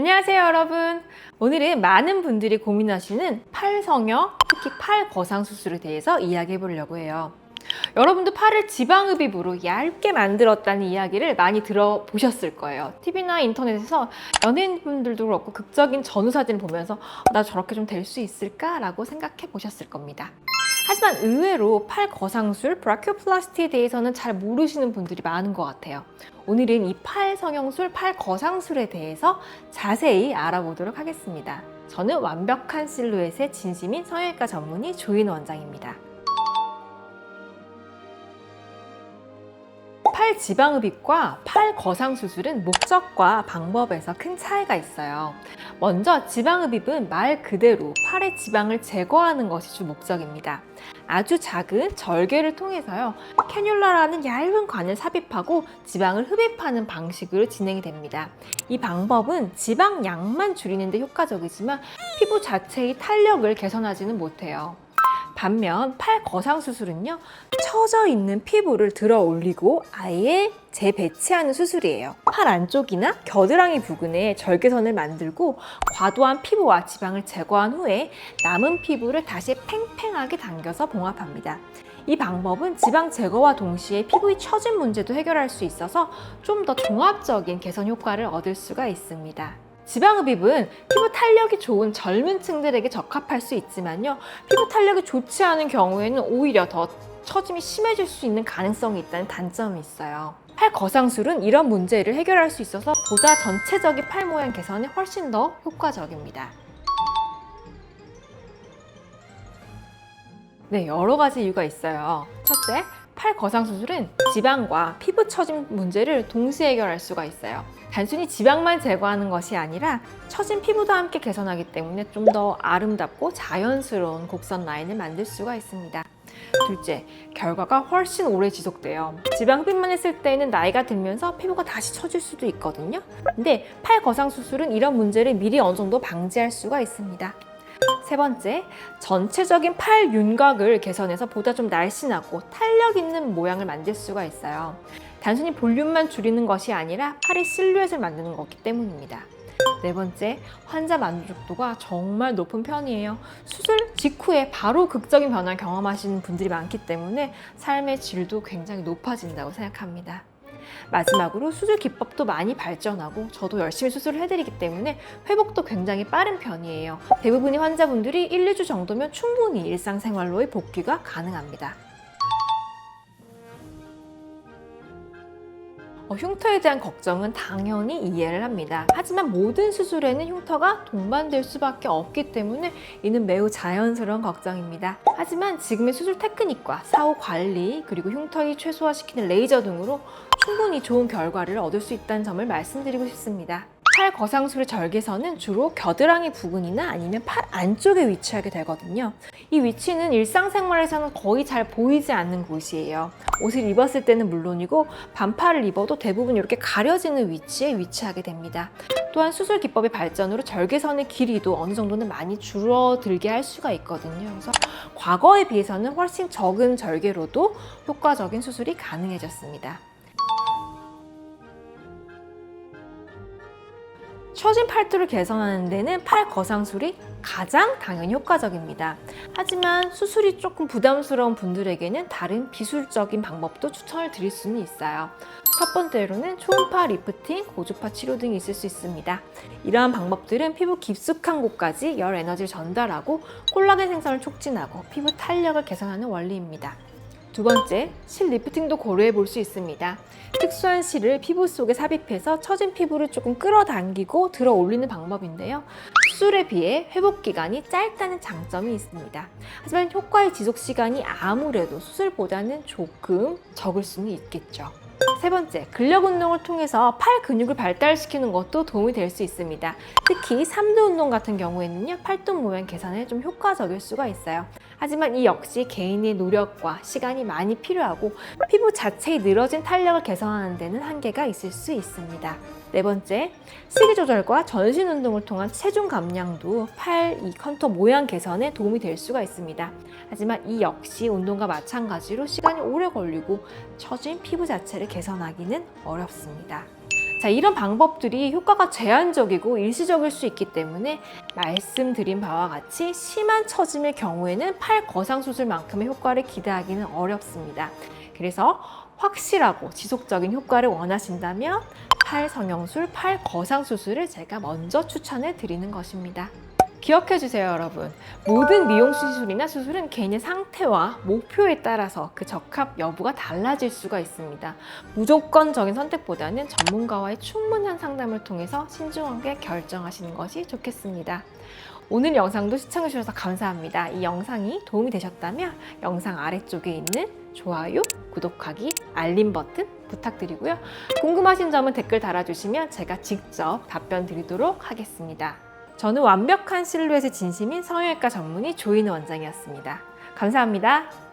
안녕하세요, 여러분. 오늘은 많은 분들이 고민하시는 팔 성형, 특히 팔 거상 수술에 대해서 이야기해 보려고 해요. 여러분도 팔을 지방흡입으로 얇게 만들었다는 이야기를 많이 들어보셨을 거예요. TV나 인터넷에서 연예인분들도 그렇고 극적인 전후 사진을 보면서 나 저렇게 좀 될 수 있을까? 라고 생각해 보셨을 겁니다. 하지만 의외로 팔 거상술, 브라키오플라스티에 대해서는 잘 모르시는 분들이 많은 것 같아요. 오늘은 이 팔 성형술, 팔 거상술에 대해서 자세히 알아보도록 하겠습니다. 저는 완벽한 실루엣의 진심인 성형외과 전문의 조인 원장입니다. 팔 지방흡입과 팔 거상 수술은 목적과 방법에서 큰 차이가 있어요. 먼저 지방흡입은 말 그대로 팔의 지방을 제거하는 것이 주 목적입니다. 아주 작은 절개를 통해서요, 캐뉼라라는 얇은 관을 삽입하고 지방을 흡입하는 방식으로 진행이 됩니다. 이 방법은 지방량만 줄이는 데 효과적이지만 피부 자체의 탄력을 개선하지는 못해요. 반면 팔 거상 수술은요, 처져 있는 피부를 들어 올리고 아예 재배치하는 수술이에요. 팔 안쪽이나 겨드랑이 부근에 절개선을 만들고 과도한 피부와 지방을 제거한 후에 남은 피부를 다시 팽팽하게 당겨서 봉합합니다. 이 방법은 지방 제거와 동시에 피부의 처진 문제도 해결할 수 있어서 좀 더 종합적인 개선 효과를 얻을 수가 있습니다. 지방흡입은 피부 탄력이 좋은 젊은 층들에게 적합할 수 있지만요, 피부 탄력이 좋지 않은 경우에는 오히려 더 처짐이 심해질 수 있는 가능성이 있다는 단점이 있어요. 팔 거상술은 이런 문제를 해결할 수 있어서 보다 전체적인 팔 모양 개선에 훨씬 더 효과적입니다. 네, 여러 가지 이유가 있어요. 첫째, 팔 거상 수술은 지방과 피부 처짐 문제를 동시에 해결할 수가 있어요. 단순히 지방만 제거하는 것이 아니라 처진 피부도 함께 개선하기 때문에 좀 더 아름답고 자연스러운 곡선 라인을 만들 수가 있습니다. 둘째, 결과가 훨씬 오래 지속돼요. 지방 흡입만 했을 때는 나이가 들면서 피부가 다시 처질 수도 있거든요. 근데 팔 거상 수술은 이런 문제를 미리 어느 정도 방지할 수가 있습니다. 세 번째, 전체적인 팔 윤곽을 개선해서 보다 좀 날씬하고 탄력 있는 모양을 만들 수가 있어요. 단순히 볼륨만 줄이는 것이 아니라 팔의 실루엣을 만드는 거기 때문입니다. 네 번째, 환자 만족도가 정말 높은 편이에요. 수술 직후에 바로 극적인 변화를 경험하시는 분들이 많기 때문에 삶의 질도 굉장히 높아진다고 생각합니다. 마지막으로 수술 기법도 많이 발전하고 저도 열심히 수술을 해드리기 때문에 회복도 굉장히 빠른 편이에요. 대부분의 환자분들이 1, 2주 정도면 충분히 일상생활로의 복귀가 가능합니다. 흉터에 대한 걱정은 당연히 이해를 합니다. 하지만 모든 수술에는 흉터가 동반될 수밖에 없기 때문에 이는 매우 자연스러운 걱정입니다. 하지만 지금의 수술 테크닉과 사후 관리, 그리고 흉터를 최소화시키는 레이저 등으로 충분히 좋은 결과를 얻을 수 있다는 점을 말씀드리고 싶습니다. 팔 거상술의 절개선은 주로 겨드랑이 부근이나 아니면 팔 안쪽에 위치하게 되거든요. 이 위치는 일상생활에서는 거의 잘 보이지 않는 곳이에요. 옷을 입었을 때는 물론이고 반팔을 입어도 대부분 이렇게 가려지는 위치에 위치하게 됩니다. 또한 수술 기법의 발전으로 절개선의 길이도 어느 정도는 많이 줄어들게 할 수가 있거든요. 그래서 과거에 비해서는 훨씬 적은 절개로도 효과적인 수술이 가능해졌습니다. 처진 팔뚝을 개선하는 데는 팔 거상술이 가장 당연히 효과적입니다. 하지만 수술이 조금 부담스러운 분들에게는 다른 비술적인 방법도 추천을 드릴 수는 있어요. 첫 번째로는 초음파 리프팅, 고주파 치료 등이 있을 수 있습니다. 이러한 방법들은 피부 깊숙한 곳까지 열 에너지를 전달하고 콜라겐 생성을 촉진하고 피부 탄력을 개선하는 원리입니다. 두 번째, 실 리프팅도 고려해 볼 수 있습니다. 특수한 실을 피부 속에 삽입해서 처진 피부를 조금 끌어당기고 들어 올리는 방법인데요. 수술에 비해 회복 기간이 짧다는 장점이 있습니다. 하지만 효과의 지속 시간이 아무래도 수술보다는 조금 적을 수는 있겠죠. 세 번째, 근력 운동을 통해서 팔 근육을 발달시키는 것도 도움이 될 수 있습니다. 특히 3두 운동 같은 경우에는요, 팔뚝 모양 개선에 좀 효과적일 수가 있어요. 하지만 이 역시 개인의 노력과 시간이 많이 필요하고 피부 자체의 늘어진 탄력을 개선하는 데는 한계가 있을 수 있습니다. 네 번째, 식이 조절과 전신 운동을 통한 체중 감량도 팔 이 컨터 모양 개선에 도움이 될 수가 있습니다. 하지만 이 역시 운동과 마찬가지로 시간이 오래 걸리고 처진 피부 자체를 개선하기는 어렵습니다. 자, 이런 방법들이 효과가 제한적이고 일시적일 수 있기 때문에 말씀드린 바와 같이 심한 처짐의 경우에는 팔 거상 수술만큼의 효과를 기대하기는 어렵습니다. 그래서 확실하고 지속적인 효과를 원하신다면 팔 성형술, 팔 거상 수술을 제가 먼저 추천을 드리는 것입니다. 기억해 주세요, 여러분. 모든 미용 시술이나 수술은 개인의 상태와 목표에 따라서 그 적합 여부가 달라질 수가 있습니다. 무조건적인 선택보다는 전문가와의 충분한 상담을 통해서 신중하게 결정하시는 것이 좋겠습니다. 오늘 영상도 시청해 주셔서 감사합니다. 이 영상이 도움이 되셨다면 영상 아래쪽에 있는 좋아요, 구독하기, 알림 버튼 부탁드리고요. 궁금하신 점은 댓글 달아주시면 제가 직접 답변 드리도록 하겠습니다. 저는 완벽한 실루엣의 진심인 성형외과 전문의 조인우 원장이었습니다. 감사합니다.